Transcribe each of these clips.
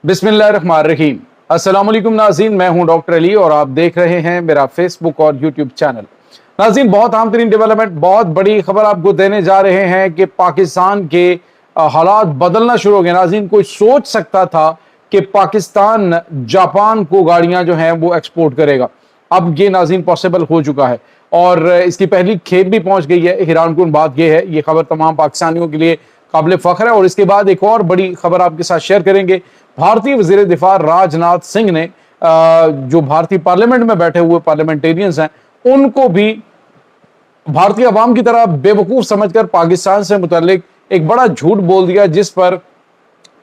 बिस्मिल्लाहिर्रहमानिर्रहीम। अस्सलाम वालेकुम नाज़रीन, मैं हूं डॉक्टर अली और आप देख रहे हैं मेरा फेसबुक और यूट्यूब चैनल। नाज़रीन, बहुत अहम तरीन डेवलपमेंट, बहुत बड़ी खबर आपको देने जा रहे हैं कि पाकिस्तान के हालात बदलना शुरू हो गए। नाज़रीन, कोई सोच सकता था कि पाकिस्तान जापान को गाड़ियां जो हैं वो एक्सपोर्ट करेगा? अब ये नाज़रीन पॉसिबल हो चुका है और इसकी पहली खेप भी पहुंच गई है। हैरान कुन बात यह है, ये खबर तमाम पाकिस्तानियों के लिए काबिल फख्र है। और इसके बाद एक और बड़ी खबर आपके साथ शेयर करेंगे। भारतीय वजीर दिफा राजनाथ सिंह ने जो भारतीय पार्लियामेंट में बैठे हुए पार्लियामेंटेरियंस हैं उनको भी भारतीय अवाम की तरह बेवकूफ समझकर पाकिस्तान से मुतालिक एक बड़ा झूठ बोल दिया, जिस पर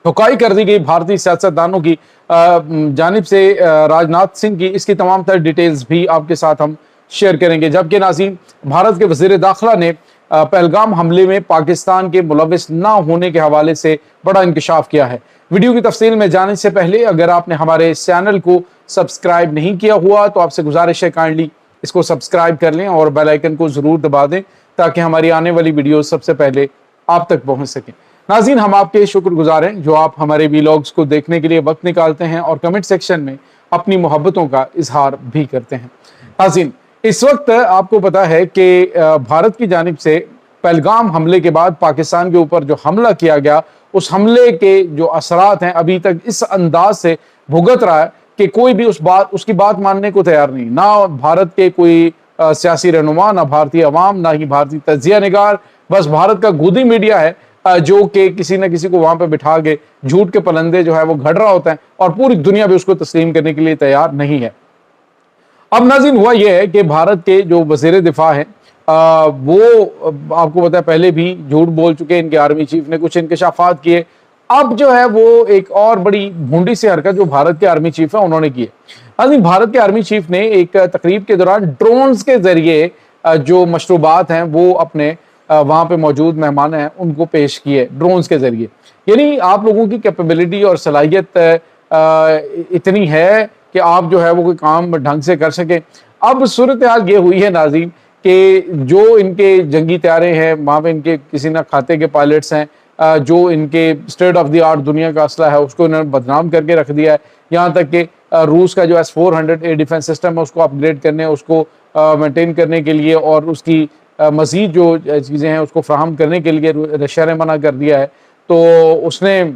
ठुकाई कर दी गई भारतीय सियासतदानों की जानिब से राजनाथ सिंह की। इसकी तमाम तर डिटेल्स भी आपके साथ हम शेयर करेंगे। जबकि नाज़रीन, भारत के वज़ीर दाखिला ने पहलगाम हमले में पाकिस्तान के मुलविस ना होने के हवाले से बड़ा इंकशाफ किया है। वीडियो की तफसील में जाने से पहले अगर आपने हमारे चैनल को सब्सक्राइब नहीं किया हुआ तो आपसे गुजारिश है, काइंडली इसको सब्सक्राइब कर लें और बेल आइकन को जरूर दबा दें ताकि हमारी आने वाली वीडियो सबसे पहले आप तक पहुंच सकें। नाज़रीन, हम आपके शुक्रगुजार हैं जो आप हमारे वीलॉग्स को देखने के लिए वक्त निकालते हैं और कमेंट सेक्शन में अपनी मोहब्बतों का इजहार भी करते हैं। नाज़रीन, इस वक्त आपको पता है कि भारत की जानिब से पहलगाम हमले के बाद पाकिस्तान के ऊपर जो हमला किया गया, उस हमले के जो असरात हैं अभी तक इस अंदाज से भुगत रहा है कि कोई भी उसकी बात मानने को तैयार नहीं। ना भारत के कोई सियासी रहनुमा, ना भारतीय अवाम, ना ही भारतीय तज्जिया निगार, बस भारत का गोदी मीडिया है जो कि किसी न किसी को वहां पे बिठा के झूठ के पलंदे जो है वो घड़ रहा होता है और पूरी दुनिया भी उसको तस्लीम करने के लिए तैयार नहीं है। अब नाज़रीन, हुआ यह है कि भारत के जो वज़ीर दिफा है वो आपको पता है पहले भी झूठ बोल चुके। इनके आर्मी चीफ ने कुछ इंकशाफात किए। अब जो है वो एक और बड़ी भूंडी सी हरकत जो भारत के आर्मी चीफ है उन्होंने की है। नाज़रीन, भारत के आर्मी चीफ ने एक तकरीब के दौरान ड्रोन्स के जरिए जो मशरूबात हैं वो अपने वहां पे मौजूद मेहमान हैं उनको पेश किए ड्रोन्स के जरिए। यानी आप लोगों की कैपेबिलिटी और सलाहियत इतनी है कि आप जो है वो कोई काम ढंग से कर सके। अब सूरत हाल ये हुई है नाज़रीन कि जो इनके जंगी तैयारे हैं वहाँ पे इनके किसी न खाते के पायलट्स हैं, जो इनके स्टेट ऑफ द आर्ट दुनिया का असला है उसको इन्होंने बदनाम करके रख दिया है। यहाँ तक कि रूस का जो S-400 एयर डिफेंस सिस्टम है उसको अपग्रेड करने, उसको मेंटेन करने के लिए और उसकी मज़ीद जो चीज़ें हैं उसको फ्राहम करने के लिए रशिया ने मना कर दिया है। तो उसने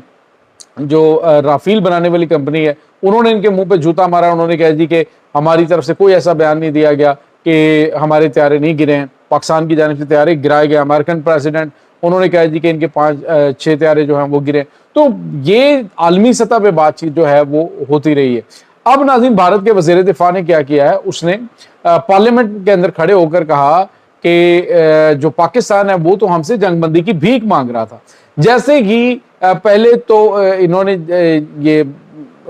जो राफेल बनाने वाली कंपनी है उन्होंने इनके मुंह पे जूता मारा। उन्होंने कहा जी कि हमारी तरफ से कोई ऐसा बयान नहीं दिया गया कि हमारे तैयारे नहीं गिरे हैं, पाकिस्तान की जानिब से तैयारे गिराए गए। अमेरिकन प्रेसिडेंट उन्होंने कहा जी कि इनके 5-6 तैयारे जो हैं वो गिरे। तो ये आलमी सतह पे बातचीत जो है वो होती रही है। अब नाज़रीन, भारत के वज़ीर दिफा ने क्या किया है, उसने पार्लियामेंट के अंदर खड़े होकर कहा कि जो पाकिस्तान है वो तो हमसे जंगबंदी की भीख मांग रहा था। जैसे कि पहले तो इन्होंने ये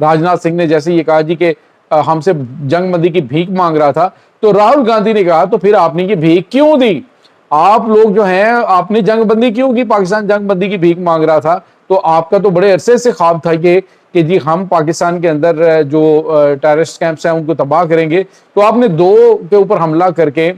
राजनाथ सिंह ने जैसे ये कहा जी कि हमसे जंगबंदी की भीख मांग रहा था, तो राहुल गांधी ने कहा तो फिर आपने ये भीख क्यों दी? आप लोग जो हैं आपने जंगबंदी क्यों की? पाकिस्तान जंगबंदी की भीख मांग रहा था तो आपका तो बड़े अरसे से ख्वाब था कि जी हम पाकिस्तान के अंदर जो टेररिस्ट कैंप्स हैं उनको तबाह करेंगे। तो आपने 2 के ऊपर हमला करके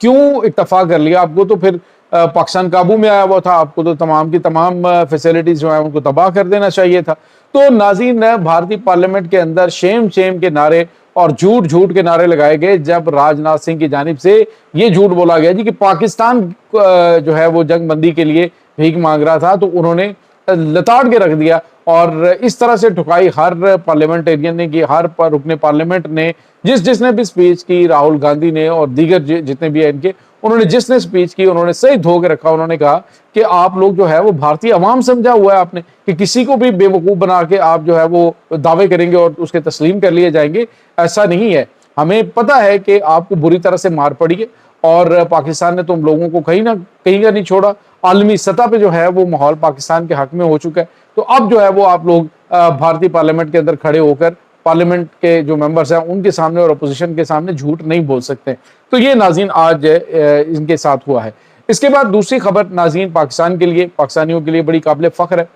क्यों इत्तफाक कर लिया? आपको तो फिर पाकिस्तान काबू में आया हुआ था, आपको तो तमाम की तमाम फैसिलिटीज जो है उनको तबाह कर देना चाहिए था। तो नाज़रीन, भारतीय पार्लियामेंट के अंदर शेम शेम के नारे और झूठ झूठ के नारे लगाए गए जब राजनाथ सिंह की जानिब से ये झूठ बोला गया जी कि पाकिस्तान जो है वो जंगबंदी के लिए भीख मांग रहा था। तो उन्होंने लताड़ के रख दिया और इस तरह से ठुकाई हर पार्लियामेंटेरियन ने की, हर रुकने पार्लियामेंट ने, जिसने भी स्पीच की, राहुल गांधी ने और दीगर जितने भी हैं इनके, उन्होंने जिसने स्पीच की उन्होंने सही धो के रखा। उन्होंने कहा कि आप लोग जो है वो भारतीय अवाम समझा हुआ है आपने कि किसी को भी बेवकूफ बना के आप जो है वो दावे करेंगे और उसके तस्लीम कर लिए जाएंगे। ऐसा नहीं है। हमें पता है कि आपको बुरी तरह से मार पड़ी है और पाकिस्तान ने तुम लोगों को कहीं ना कहीं का नहीं छोड़ा। आलमी सतह पे जो है वो माहौल पाकिस्तान के हक में हो चुका है। तो अब जो है वो आप लोग भारतीय पार्लियामेंट के अंदर खड़े होकर पार्लियामेंट के जो मेंबर्स हैं उनके सामने और अपोजिशन के सामने झूठ नहीं बोल सकते। तो ये नाज़रीन आज इनके साथ हुआ है। इसके बाद दूसरी खबर नाज़रीन पाकिस्तान के लिए, पाकिस्तानियों के लिए बड़ी काबिल फख्र है।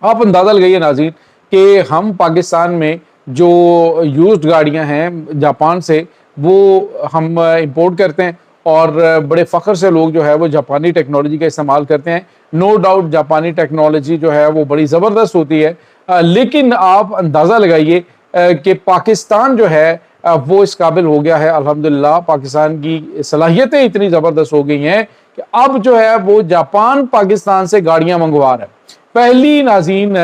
आप अंदाजा लगाइए नाज़रीन कि हम पाकिस्तान में जो यूज्ड गाड़ियां हैं जापान से वो हम इंपोर्ट करते हैं और बड़े फ़ख्र से लोग जो है वो जापानी टेक्नोलॉजी का इस्तेमाल करते हैं। नो डाउट जापानी टेक्नोलॉजी जो है वो बड़ी ज़बरदस्त होती है। लेकिन आप अंदाज़ा लगाइए कि पाकिस्तान जो है वो इस काबिल हो गया है, अल्हम्दुलिल्लाह पाकिस्तान की सलाहियतें इतनी ज़बरदस्त हो गई हैं कि अब जो है वो जापान पाकिस्तान से गाड़ियां मंगवा रहा है। पहली नाज़रीन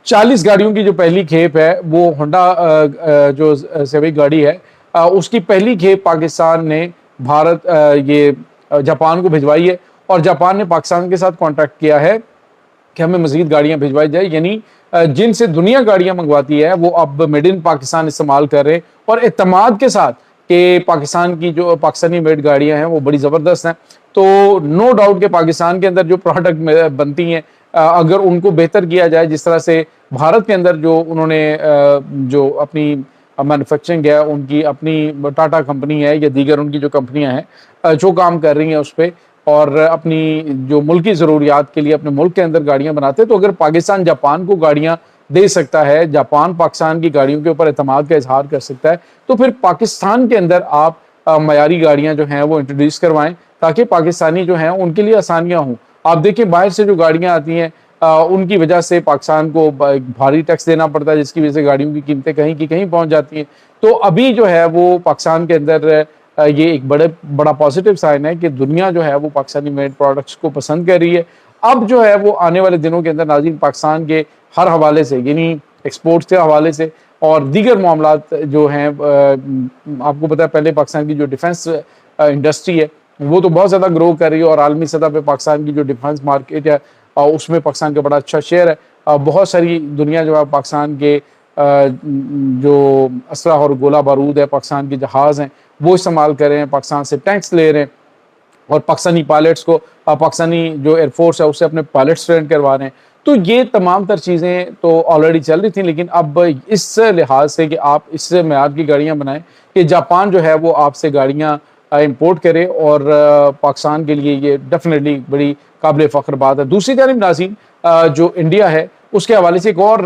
40 गाड़ियों की जो पहली खेप है वो होंडा जो सिविक गाड़ी है, उसकी पहली खेप पाकिस्तान ने भारत जापान को भिजवाई है, और जापान ने पाकिस्तान के साथ कॉन्ट्रैक्ट किया है कि हमें मजीद गाड़ियां भिजवाई जाए, यानी जिनसे दुनिया गाड़ियां मंगवाती है वो अब मेड इन पाकिस्तान इस्तेमाल कर रहे हैं, और एतमाद के साथ कि पाकिस्तान की जो पाकिस्तानी मेड गाड़ियां हैं वो बड़ी ज़बरदस्त हैं। तो नो डाउट कि पाकिस्तान के अंदर जो प्रोडक्ट बनती हैं, अगर उनको बेहतर किया जाए, जिस तरह से भारत के अंदर जो उन्होंने जो अपनी मैन्युफैक्चरिंग है, उनकी अपनी टाटा कंपनी है या दीगर उनकी जो कंपनियां हैं जो काम कर रही हैं उस पर, और अपनी जो मुल्की ज़रूरियात के लिए अपने मुल्क के अंदर गाड़ियां बनाते हैं, तो अगर पाकिस्तान जापान को गाड़ियां दे सकता है, जापान पाकिस्तान की गाड़ियों के ऊपर एतमाद का इजहार कर सकता है, तो फिर पाकिस्तान के अंदर आप मयारी गाड़ियां जो हैं वो इंट्रोड्यूस करवाएं, ताकि पाकिस्तानी जो हैं उनके लिए आसानियां हों। आप देखें बाहर से जो गाड़ियां आती हैं उनकी वजह से पाकिस्तान को भारी टैक्स देना पड़ता है, जिसकी वजह से गाड़ियों की कीमतें कहीं की कहीं पहुंच जाती हैं। तो अभी जो है वो पाकिस्तान के अंदर ये एक बड़ा पॉजिटिव साइन है कि दुनिया जो है वो पाकिस्तानी मेड प्रोडक्ट्स को पसंद कर रही है। अब जो है वो आने वाले दिनों के अंदर नाज़रीन पाकिस्तान के हर हवाले से, यानी एक्सपोर्ट्स के हवाले से और दीगर मामलात जो हैं, आपको पता है पहले पाकिस्तान की जो डिफेंस इंडस्ट्री है वो तो बहुत ज़्यादा ग्रो कर रही है, और आलमी सतह पे पाकिस्तान की जो डिफेंस मार्केट है उसमें पाकिस्तान का बड़ा अच्छा शेयर है। बहुत सारी दुनिया जो है पाकिस्तान के जो असलहा और गोला बारूद है, पाकिस्तान के जहाज़ हैं वो इस्तेमाल कर रहे हैं, पाकिस्तान से टैंक्स ले रहे हैं, और पाकिस्तानी पायलट्स को पाकिस्तानी जो एयरफोर्स है उससे अपने पायलट्स ट्रेन करवा रहे हैं। तो ये तमाम तर चीज़ें तो ऑलरेडी चल रही थी, लेकिन अब इस लिहाज से कि आप इससे मेयार की गाड़ियाँ बनाएं कि जापान जो है वो आपसे गाड़ियाँ इंपोर्ट करे, और पाकिस्तान के लिए ये डेफिनेटली बड़ी काबिल फ़ख्र बात है। दूसरी जानिब नाज़रीन जो इंडिया है उसके हवाले से एक और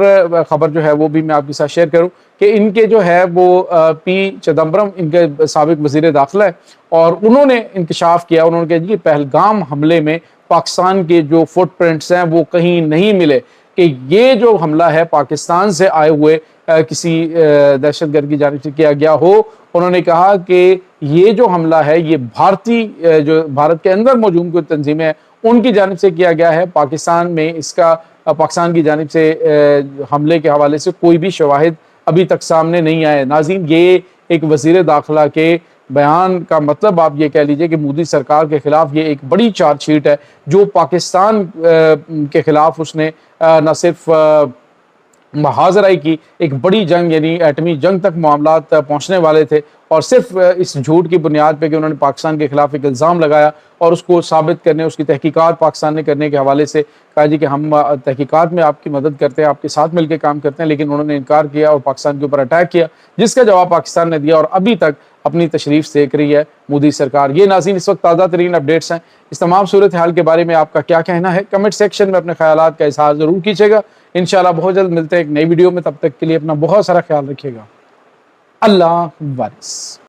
ख़बर जो है वो भी मैं आपके साथ शेयर करूं कि इनके जो है वो पी चिदम्बरम इनके साबिक वज़ीर दाखिला है, और उन्होंने इंकशाफ किया, उन्होंने कहा जी पहलगाम हमले में पाकिस्तान के जो फुटप्रिंट्स हैं वो कहीं नहीं मिले, कि ये जो हमला है पाकिस्तान से आए हुए किसी दहशतगर्द की जानिब से किया गया हो। उन्होंने कहा कि ये जो हमला है ये जो भारत के अंदर मौजूद कोई तंजीमें हैं उनकी जानिब से किया गया है। पाकिस्तान में इसका पाकिस्तान की जानिब से हमले के हवाले से कोई भी शवाहिद अभी तक सामने नहीं आए। नाज़रीन ये एक वज़ीर दाखिला के बयान का मतलब आप ये कह लीजिए कि मोदी सरकार के खिलाफ ये एक बड़ी चार्जशीट है, जो पाकिस्तान के खिलाफ उसने न सिर्फ महाजराई की एक बड़ी जंग, यानी एटमी जंग तक मामलात पहुंचने वाले थे, और सिर्फ इस झूठ की बुनियाद पे कि उन्होंने पाकिस्तान के खिलाफ एक इल्ज़ाम लगाया और उसको साबित करने, उसकी तहकीकात पाकिस्तान ने करने के हवाले से कहा जी कि हम तहकीकात में आपकी मदद करते हैं, आपके साथ मिलकर काम करते हैं, लेकिन उन्होंने इनकार किया और पाकिस्तान के ऊपर अटैक किया, जिसका जवाब पाकिस्तान ने दिया और अभी तक अपनी तशरीफ सेक रही है मोदी सरकार। ये नाज़रीन इस वक्त ताज़ा तरीन अपडेट्स हैं। इस तमाम सूरत हाल के बारे में आपका क्या कहना है, कमेंट सेक्शन में अपने ख्यालात का इजहार ज़रूर कीजिएगा। इंशाल्लाह बहुत जल्द मिलते हैं एक नई वीडियो में, तब तक के लिए अपना बहुत सारा ख्याल रखिएगा। अल्लाह हाफ़िज़।